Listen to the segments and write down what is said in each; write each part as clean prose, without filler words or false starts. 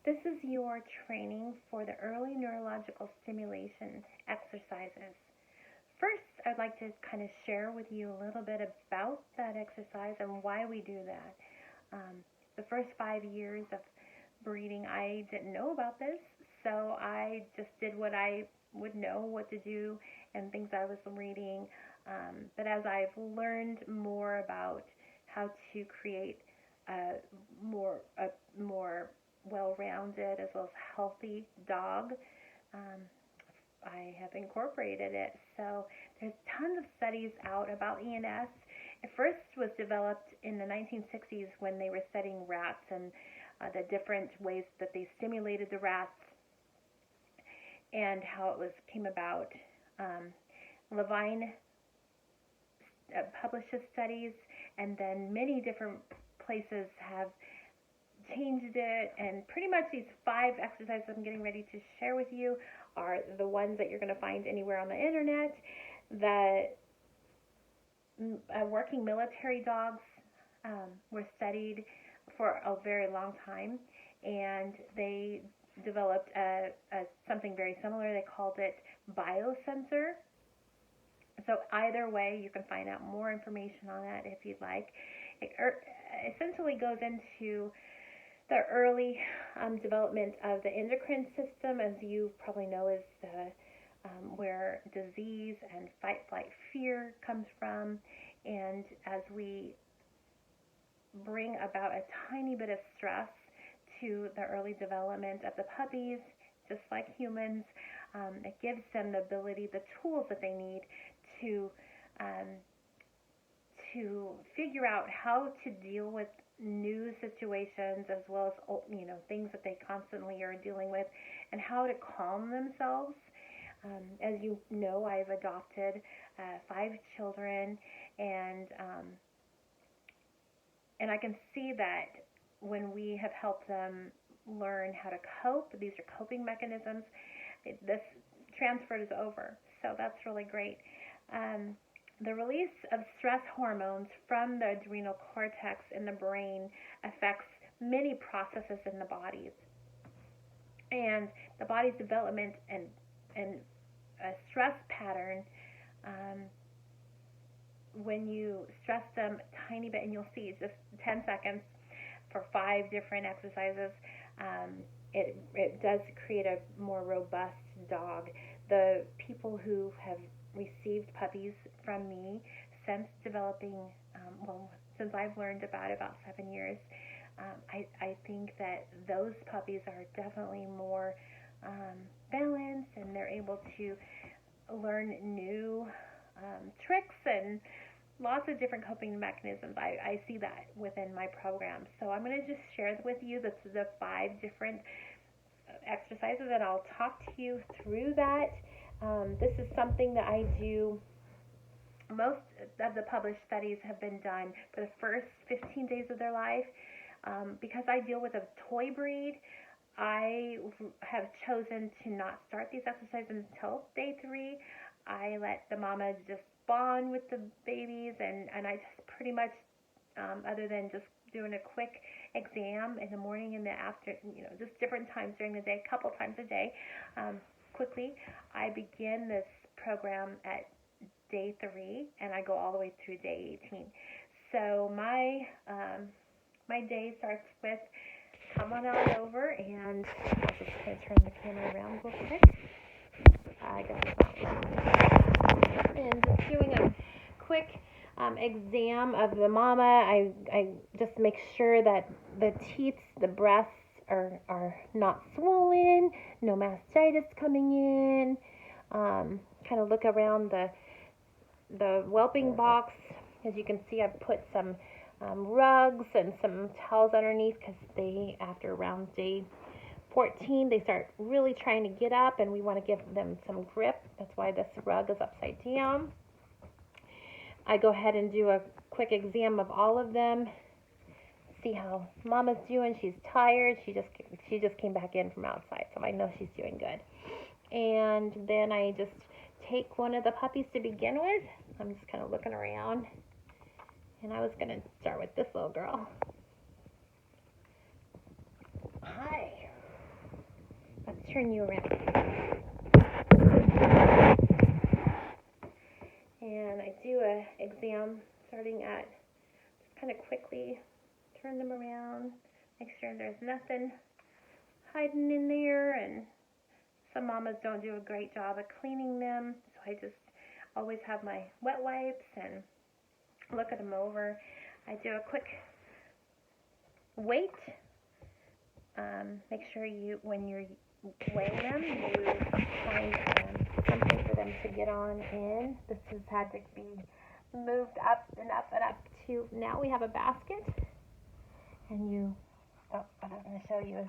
This is your training for the early neurological stimulation exercises. First, I'd like to kind of share with you a little bit about that exercise and why we do that. The first 5 years of breeding, I didn't know about this, so I just did what I would know what to do and things I was reading. But as I've learned more about how to create a more well-rounded as well as healthy dog, um, I have incorporated it. So there's tons of studies out about ENS. It first was developed in the 1960s when they were studying rats and the different ways that they stimulated the rats and how it came about. Levine publishes studies, and then many different places have changed it, and pretty much these 5 exercises I'm getting ready to share with you are the ones that you're going to find anywhere on the internet. That working military dogs were studied for a very long time, and they developed something very similar. They called it biosensor. So either way, you can find out more information on that if you'd like. It essentially goes into the early development of the endocrine system, as you probably know, is where disease and fight, flight, fear comes from. And as we bring about a tiny bit of stress to the early development of the puppies, just like humans, it gives them the ability, the tools that they need to figure out how to deal with new situations, as well as things that they constantly are dealing with, and how to calm themselves. As you know, I've adopted 5 children, and I can see that when we have helped them learn how to cope, these are coping mechanisms, this transfer is over. So that's really great. The release of stress hormones from the adrenal cortex in the brain affects many processes in the bodies. And the body's development and a stress pattern, when you stress them a tiny bit, and you'll see just 10 seconds for 5 different exercises, it does create a more robust dog. The people who have received puppies from me since developing, since I've learned about 7 years, I think that those puppies are definitely more balanced, and they're able to learn new tricks and lots of different coping mechanisms. I see that within my program. So I'm going to just share with you the 5 different exercises, and I'll talk to you through that. This is something that I do. Most of the published studies have been done for the first 15 days of their life. Because I deal with a toy breed, I have chosen to not start these exercises until day 3. I let the mama just bond with the babies, and I just pretty much, other than just doing a quick exam in the morning and the afternoon, just different times during the day, a couple times a day, quickly, I begin this program at day 3, and I go all the way through day 18. So my day starts with, come on over, and I'm just going to turn the camera around real quick. I got it. And just doing a quick exam of the mama. I just make sure that the teats, the breasts are not swollen, no mastitis coming in. Kind of look around the whelping box. As you can see, I've put some rugs and some towels underneath, because after around day 14, they start really trying to get up, and we want to give them some grip. That's why this rug is upside down. I go ahead and do a quick exam of all of them. See how Mama's doing. She's tired. She just came back in from outside, so I know she's doing good. And then I just take one of the puppies to begin with. I'm just kind of looking around. And I was going to start with this little girl. Hi. turn you around. And I do a exam starting at, just kind of quickly turn them around, make sure there's nothing hiding in there, and some mamas don't do a great job of cleaning them, so I just always have my wet wipes and look at them over. I do a quick weight. Make sure you, when you're weighing them, you find something for them to get on in. This has had to be moved up and up and up to, now we have a basket, and you, what I'm going to show you is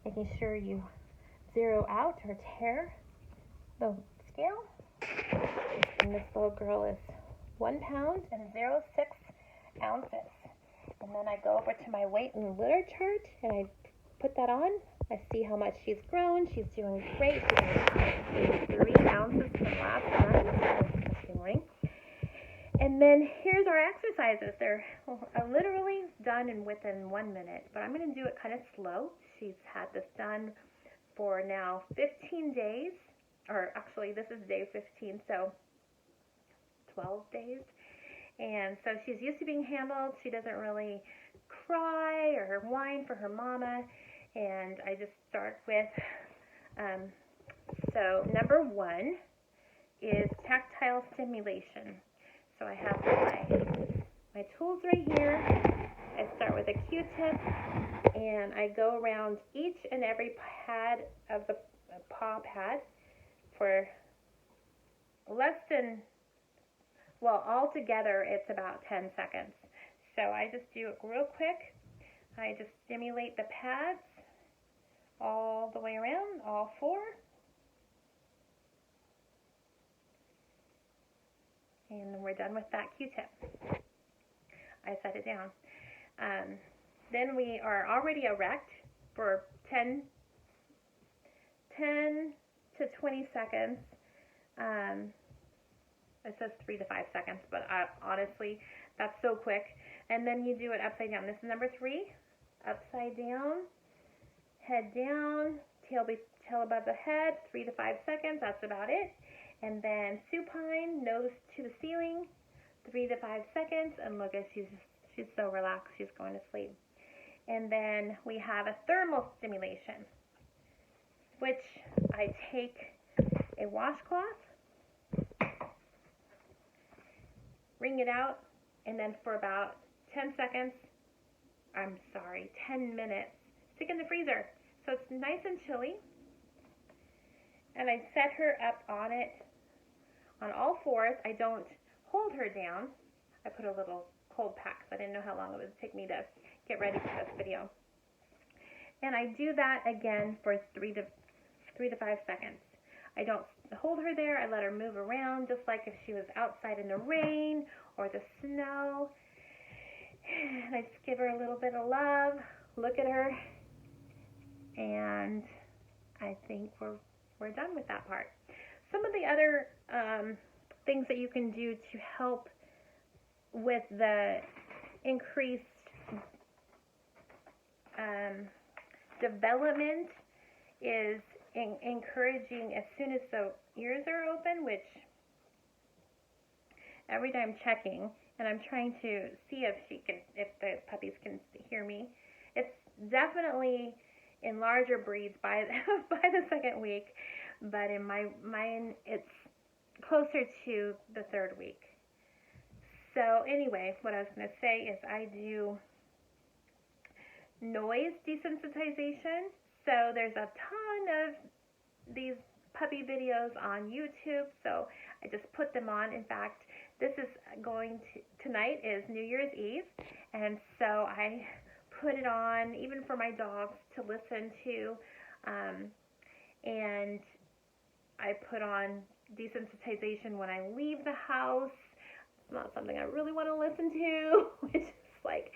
making sure you zero out or tear the scale. And this little girl is 1 pound and 0.6 ounces. And then I go over to my weight and litter chart and I put that on. I see how much she's grown. She's doing great. She's gained 3 ounces from last night. And then here's our exercises. They're literally done within 1 minute, but I'm going to do it kind of slow. She's had this done for now 15 days, or actually this is day 15, so 12 days. And so she's used to being handled. She doesn't really cry or whine for her mama. And I just start with, so number 1 is tactile stimulation. So I have my tools right here. I start with a Q-tip, and I go around each and every pad of the paw pad for less than, well, altogether it's about 10 seconds. So I just do it real quick. I just stimulate the pads all the way around, all 4. And then we're done with that Q-tip. I set it down. Then we are already erect for 10 to 20 seconds. It says 3 to 5 seconds, but honestly, that's so quick. And then you do it upside down. This is number 3. Upside down, head down, tail above the head, 3 to 5 seconds. That's about it. And then supine, nose to the ceiling, 3 to 5 seconds. And look, she's so relaxed. She's going to sleep. And then we have a thermal stimulation, which I take a washcloth, wring it out, and then for about 10 minutes, stick in the freezer. So it's nice and chilly. And I set her up on it on all 4s. I don't hold her down. I put a little cold pack, so I didn't know how long it would take me to get ready for this video. And I do that again for 3 to 5 seconds. I don't hold her there. I let her move around just like if she was outside in the rain or the snow. And I just give her a little bit of love, look at her, and I think we're done with that part. Some of the other things that you can do to help with the increased development is encouraging as soon as the ears are open, which every day I'm checking and I'm trying to see if the puppies can hear me. It's definitely in larger breeds by the 2nd week, but in mine it's closer to the 3rd week. So anyway, what I was going to say is I do noise desensitization. So there's a ton of these puppy videos on YouTube, so I just put them on. In fact, this is tonight is New Year's Eve, and so I put it on even for my dogs to listen to, and I put on desensitization when I leave the house. It's not something I really want to listen to, which is like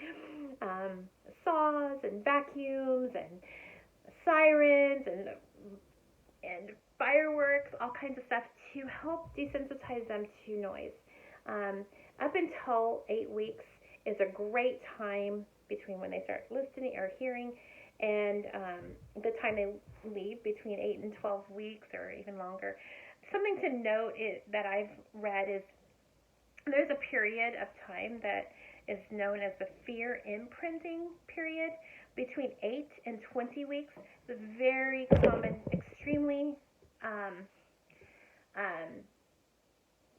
saws and vacuums and sirens and fireworks, all kinds of stuff to help desensitize them to noise. Up until 8 weeks is a great time between when they start listening or hearing and the time they leave, between 8 and 12 weeks or even longer. Something to note that I've read is there's a period of time that is known as the fear imprinting period between 8 and 20 weeks. It's very common, extremely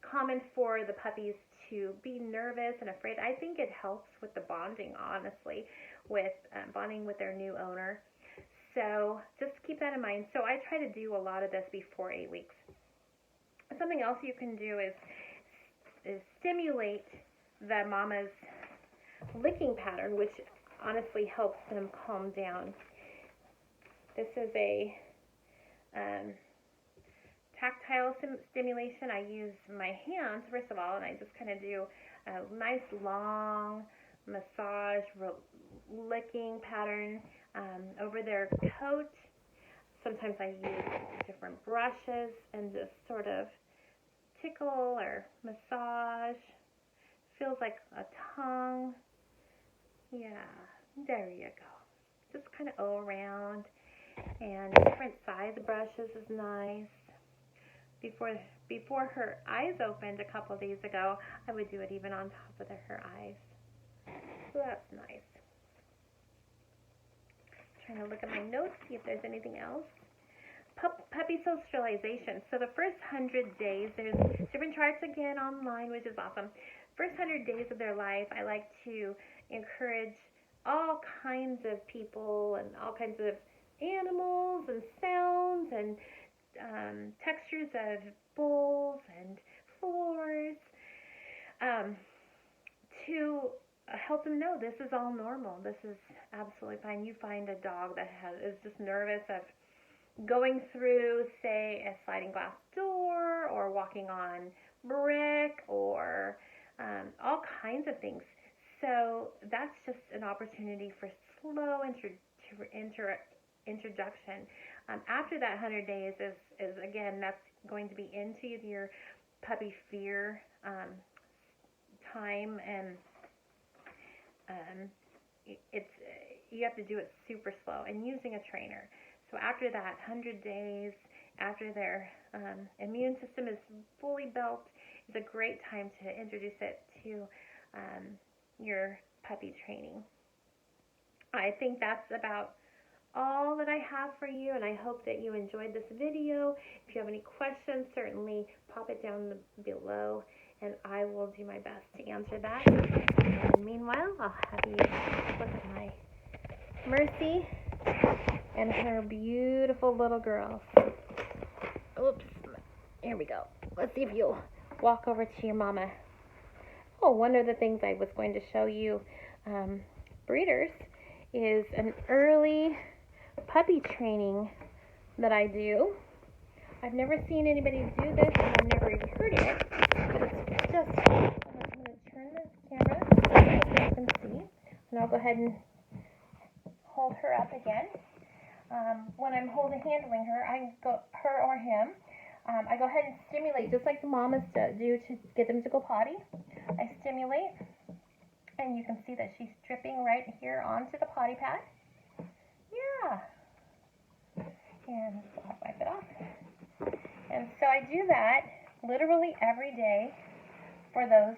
common for the puppies to be nervous and afraid. I think it helps with the bonding, honestly, with bonding with their new owner. So just keep that in mind. So I try to do a lot of this before 8 weeks. Something else you can do is stimulate the mama's licking pattern, which honestly helps them calm down. This is a tactile stimulation. I use my hands, first of all, and I just kind of do a nice long massage licking pattern over their coat. Sometimes I use different brushes and just sort of tickle or massage. Feels like a tongue. Yeah, there you go. Just kind of all around. And different size brushes is nice. Before her eyes opened a couple of days ago, I would do it even on top of her eyes. So that's nice. Trying to look at my notes, see if there's anything else. Puppy socialization. So the first 100 days, there's different charts again online, which is awesome. First 100 days of their life, I like to encourage all kinds of people and all kinds of animals and sounds and textures of bowls and floors to help them know this is all normal. This is absolutely fine. You find a dog that is just nervous of going through, say, a sliding glass door or walking on brick or all kinds of things. So that's just an opportunity for slow introduction. After that 100 days is again, that's going to be into your puppy fear time, and it's you have to do it super slow and using a trainer. So after that 100 days, after their immune system is fully built, is a great time to introduce it to your puppy training. I think that's about all that I have for you, and I hope that you enjoyed this video. If you have any questions, certainly pop it down below, and I will do my best to answer that. And meanwhile, I'll have you look at my Mercy and her beautiful little girls. Oops, here we go. Let's see if you'll walk over to your mama. Oh, one of the things I was going to show you, breeders, is an early puppy training that I do. I've never seen anybody do this, and I've never even heard of it, but it's just, I'm going to turn this camera so you can see, and I'll go ahead and hold her up again. When I'm handling her, her or him, I go ahead and stimulate, just like the mamas do to get them to go potty. I stimulate, and you can see that she's dripping right here onto the potty pad. Yeah. And I'll wipe it off. And so I do that literally every day for those